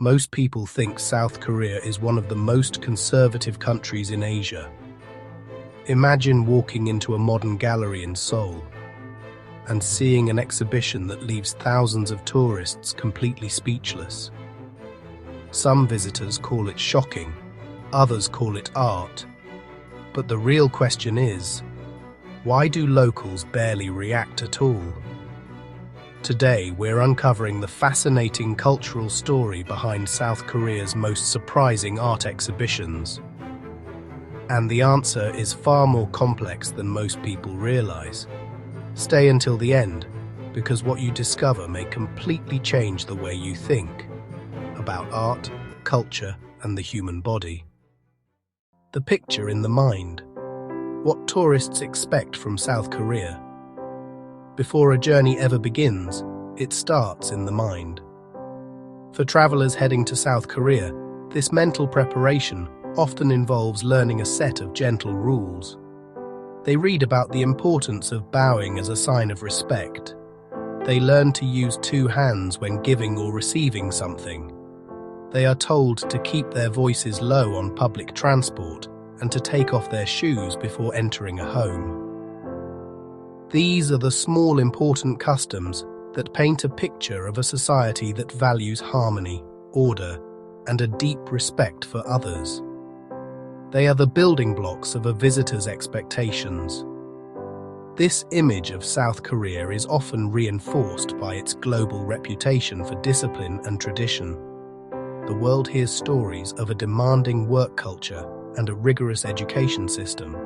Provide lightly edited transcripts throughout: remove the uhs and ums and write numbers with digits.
Most people think South Korea is one of the most conservative countries in Asia. Imagine walking into a modern gallery in Seoul and seeing an exhibition that leaves thousands of tourists completely speechless. Some visitors call it shocking, others call it art. But the real question is, why do locals barely react at all? Today, we're uncovering the fascinating cultural story behind South Korea's most surprising art exhibitions. And the answer is far more complex than most people realize. Stay until the end, because what you discover may completely change the way you think about art, culture, and the human body. The picture in the mind. What tourists expect from South Korea. Before a journey ever begins, it starts in the mind. For travelers heading to South Korea, this mental preparation often involves learning a set of gentle rules. They read about the importance of bowing as a sign of respect. They learn to use two hands when giving or receiving something. They are told to keep their voices low on public transport and to take off their shoes before entering a home. These are the small important customs that paint a picture of a society that values harmony, order, and a deep respect for others. They are the building blocks of a visitor's expectations. This image of South Korea is often reinforced by its global reputation for discipline and tradition. The world hears stories of a demanding work culture and a rigorous education system.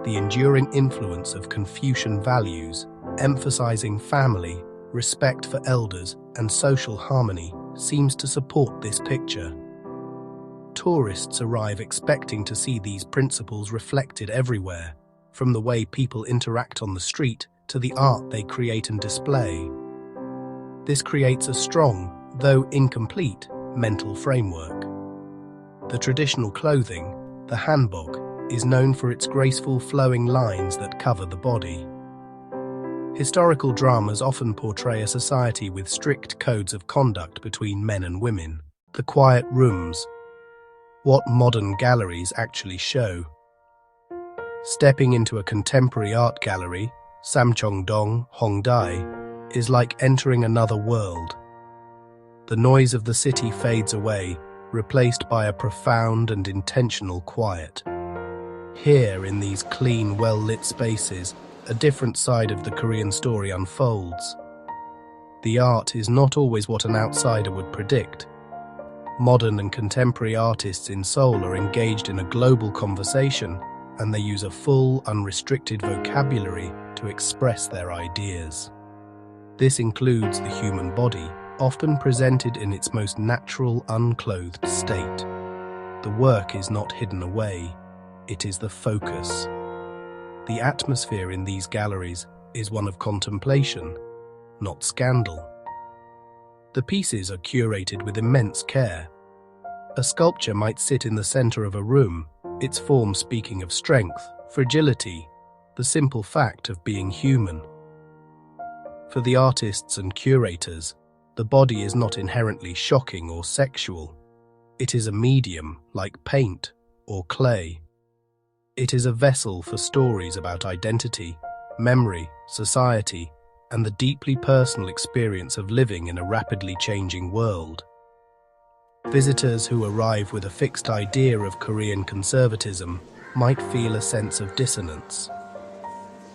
The enduring influence of Confucian values, emphasizing family, respect for elders, and social harmony, seems to support this picture. Tourists arrive expecting to see these principles reflected everywhere, from the way people interact on the street to the art they create and display. This creates a strong, though incomplete, mental framework. The traditional clothing, the hanbok, is known for its graceful flowing lines that cover the body. Historical dramas often portray a society with strict codes of conduct between men and women. The quiet rooms. What modern galleries actually show. Stepping into a contemporary art gallery, Samcheongdong, Hongdae, is like entering another world. The noise of the city fades away, replaced by a profound and intentional quiet. Here, in these clean, well-lit spaces, a different side of the Korean story unfolds. The art is not always what an outsider would predict. Modern and contemporary artists in Seoul are engaged in a global conversation, and they use a full, unrestricted vocabulary to express their ideas. This includes the human body, often presented in its most natural, unclothed state. The work is not hidden away. It is the focus. The atmosphere in these galleries is one of contemplation, not scandal. The pieces are curated with immense care. A sculpture might sit in the center of a room, its form speaking of strength, fragility, the simple fact of being human. For the artists and curators, the body is not inherently shocking or sexual. It is a medium, like paint or clay. It is a vessel for stories about identity, memory, society, and the deeply personal experience of living in a rapidly changing world. Visitors who arrive with a fixed idea of Korean conservatism might feel a sense of dissonance.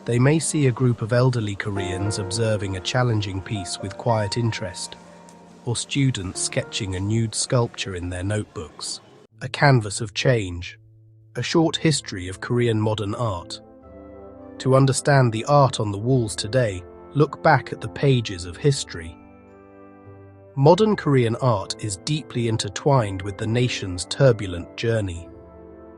They may see a group of elderly Koreans observing a challenging piece with quiet interest, or students sketching a nude sculpture in their notebooks. A canvas of change. A short history of Korean modern art. To understand the art on the walls today, look back at the pages of history. Modern Korean art is deeply intertwined with the nation's turbulent journey.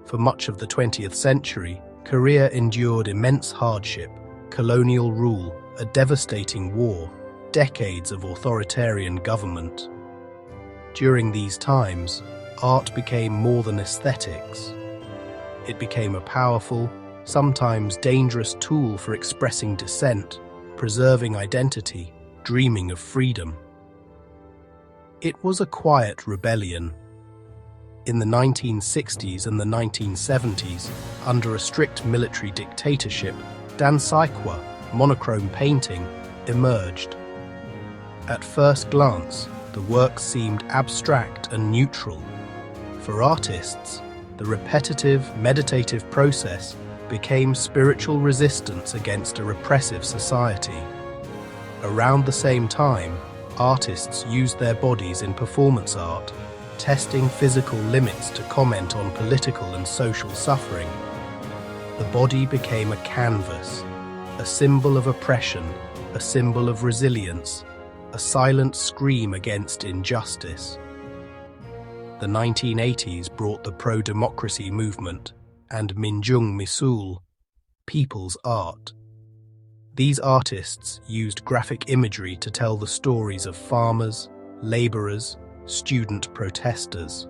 For much of the 20th century, Korea endured immense hardship, colonial rule, a devastating war, decades of authoritarian government. During these times, art became more than aesthetics. It became a powerful, sometimes dangerous tool for expressing dissent, preserving identity, dreaming of freedom. It was a quiet rebellion. In the 1960s and the 1970s, under a strict military dictatorship, Dansaikwa, monochrome painting, emerged. At first glance, the work seemed abstract and neutral. For artists, the repetitive, meditative process became spiritual resistance against a repressive society. Around the same time, artists used their bodies in performance art, testing physical limits to comment on political and social suffering. The body became a canvas, a symbol of oppression, a symbol of resilience, a silent scream against injustice. The 1980s brought the pro-democracy movement and Minjung Misul, people's art. These artists used graphic imagery to tell the stories of farmers, laborers, student protesters.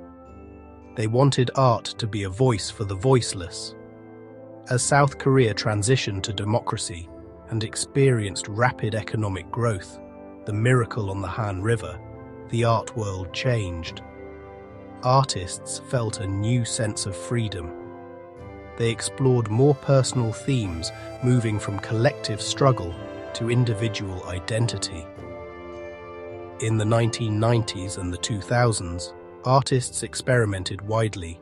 They wanted art to be a voice for the voiceless. As South Korea transitioned to democracy and experienced rapid economic growth, the miracle on the Han River, the art world changed. Artists felt a new sense of freedom. They explored more personal themes, moving from collective struggle to individual identity. In the 1990s and the 2000s, artists experimented widely.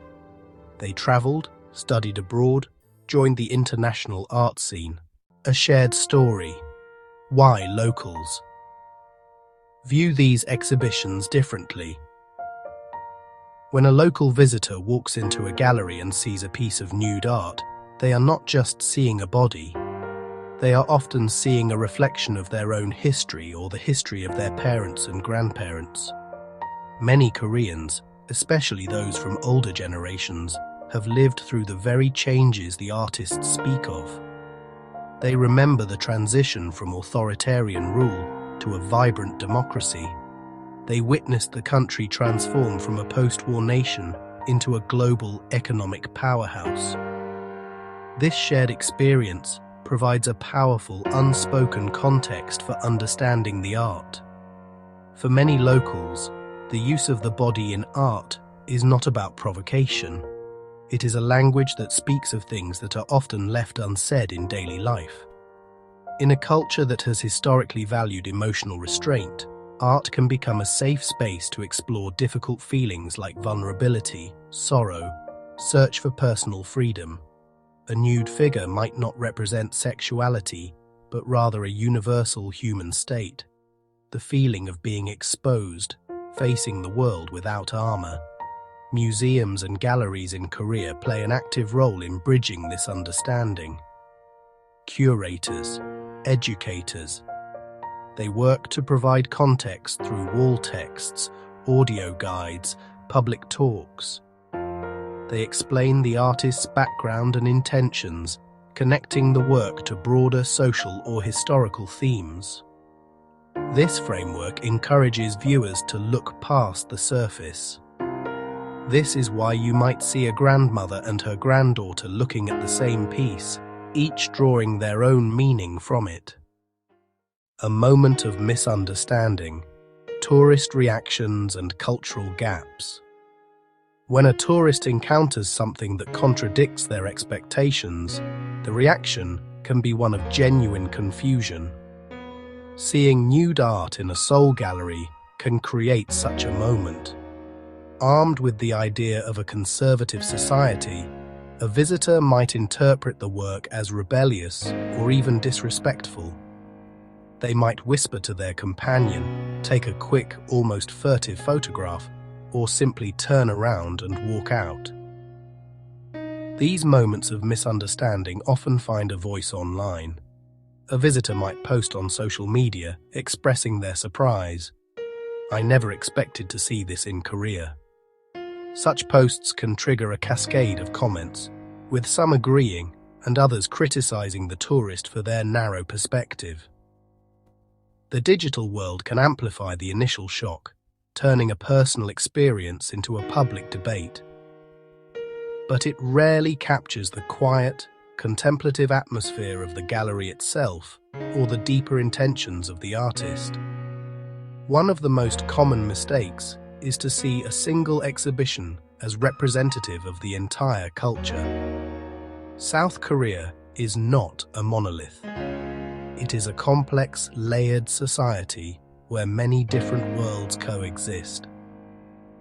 They traveled, studied abroad, joined the international art scene. A shared story. Why locals? View these exhibitions differently. When a local visitor walks into a gallery and sees a piece of nude art, they are not just seeing a body. They are often seeing a reflection of their own history or the history of their parents and grandparents. Many Koreans, especially those from older generations, have lived through the very changes the artists speak of. They remember the transition from authoritarian rule to a vibrant democracy. They witnessed the country transform from a post-war nation into a global economic powerhouse. This shared experience provides a powerful, unspoken context for understanding the art. For many locals, the use of the body in art is not about provocation. It is a language that speaks of things that are often left unsaid in daily life. In a culture that has historically valued emotional restraint, art can become a safe space to explore difficult feelings like vulnerability, sorrow, search for personal freedom. A nude figure might not represent sexuality, but rather a universal human state. The feeling of being exposed, facing the world without armor. Museums and galleries in Korea play an active role in bridging this understanding. Curators, educators. They work to provide context through wall texts, audio guides, public talks. They explain the artist's background and intentions, connecting the work to broader social or historical themes. This framework encourages viewers to look past the surface. This is why you might see a grandmother and her granddaughter looking at the same piece, each drawing their own meaning from it. A moment of misunderstanding, tourist reactions and cultural gaps. When a tourist encounters something that contradicts their expectations, the reaction can be one of genuine confusion. Seeing nude art in a Seoul gallery can create such a moment. Armed with the idea of a conservative society, a visitor might interpret the work as rebellious or even disrespectful. They might whisper to their companion, take a quick, almost furtive photograph, or simply turn around and walk out. These moments of misunderstanding often find a voice online. A visitor might post on social media, expressing their surprise. "I never expected to see this in Korea." Such posts can trigger a cascade of comments, with some agreeing and others criticizing the tourist for their narrow perspective. The digital world can amplify the initial shock, turning a personal experience into a public debate. But it rarely captures the quiet, contemplative atmosphere of the gallery itself or the deeper intentions of the artist. One of the most common mistakes is to see a single exhibition as representative of the entire culture. South Korea is not a monolith. It is a complex, layered society where many different worlds coexist.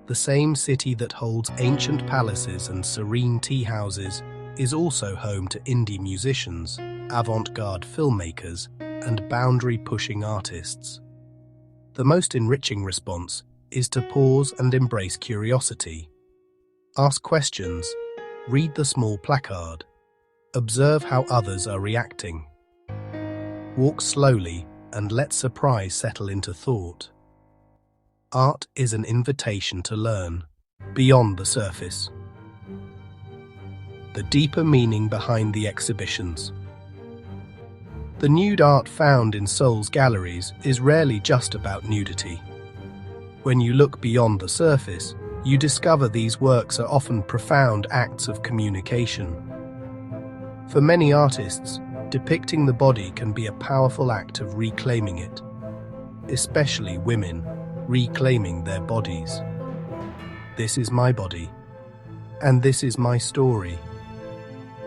The same city that holds ancient palaces and serene tea houses is also home to indie musicians, avant-garde filmmakers, and boundary-pushing artists. The most enriching response is to pause and embrace curiosity. Ask questions, read the small placard, observe how others are reacting. Walk slowly and let surprise settle into thought. Art is an invitation to learn, beyond the surface. The deeper meaning behind the exhibitions. The nude art found in Seoul's galleries is rarely just about nudity. When you look beyond the surface, you discover these works are often profound acts of communication. For many artists, depicting the body can be a powerful act of reclaiming it, especially women reclaiming their bodies. This is my body, and this is my story.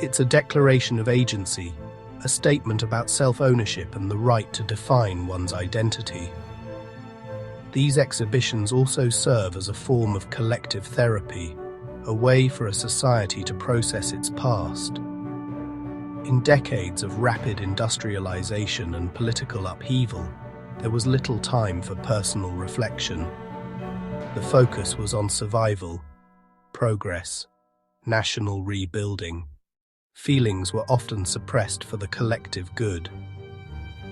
It's a declaration of agency, a statement about self-ownership and the right to define one's identity. These exhibitions also serve as a form of collective therapy, a way for a society to process its past. In decades of rapid industrialization and political upheaval, there was little time for personal reflection. The focus was on survival, progress, national rebuilding. Feelings were often suppressed for the collective good.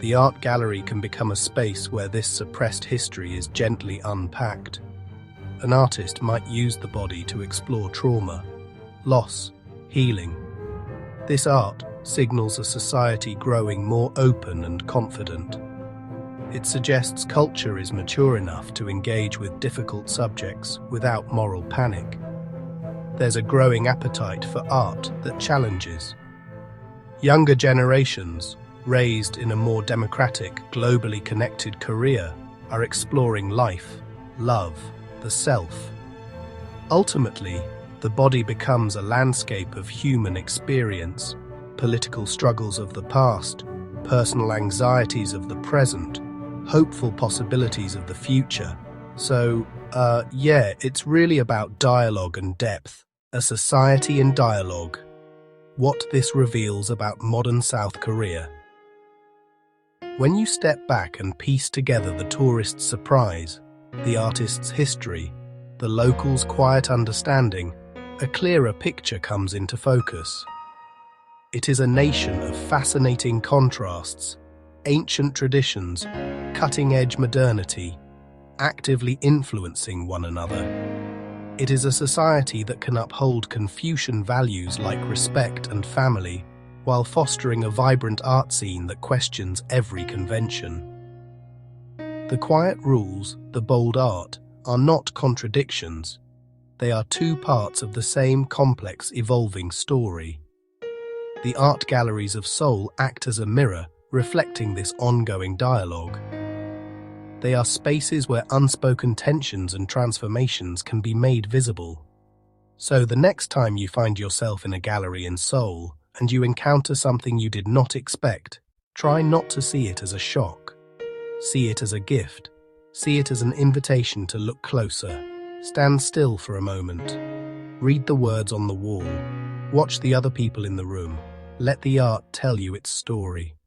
The art gallery can become a space where this suppressed history is gently unpacked. An artist might use the body to explore trauma, loss, healing. This art signals a society growing more open and confident. It suggests culture is mature enough to engage with difficult subjects without moral panic. There's a growing appetite for art that challenges. Younger generations, raised in a more democratic, globally connected Korea, are exploring life, love, the self. Ultimately, the body becomes a landscape of human experience, political struggles of the past, personal anxieties of the present, hopeful possibilities of the future. So, it's really about dialogue and depth. A society in dialogue. What this reveals about modern South Korea. When you step back and piece together the tourist's surprise, the artist's history, the locals' quiet understanding, a clearer picture comes into focus. It is a nation of fascinating contrasts, ancient traditions, cutting-edge modernity, actively influencing one another. It is a society that can uphold Confucian values like respect and family, while fostering a vibrant art scene that questions every convention. The quiet rules, the bold art, are not contradictions. They are two parts of the same complex, evolving story. The art galleries of Seoul act as a mirror, reflecting this ongoing dialogue. They are spaces where unspoken tensions and transformations can be made visible. So the next time you find yourself in a gallery in Seoul and you encounter something you did not expect, try not to see it as a shock. See it as a gift. See it as an invitation to look closer. Stand still for a moment. Read the words on the wall. Watch the other people in the room. Let the art tell you its story.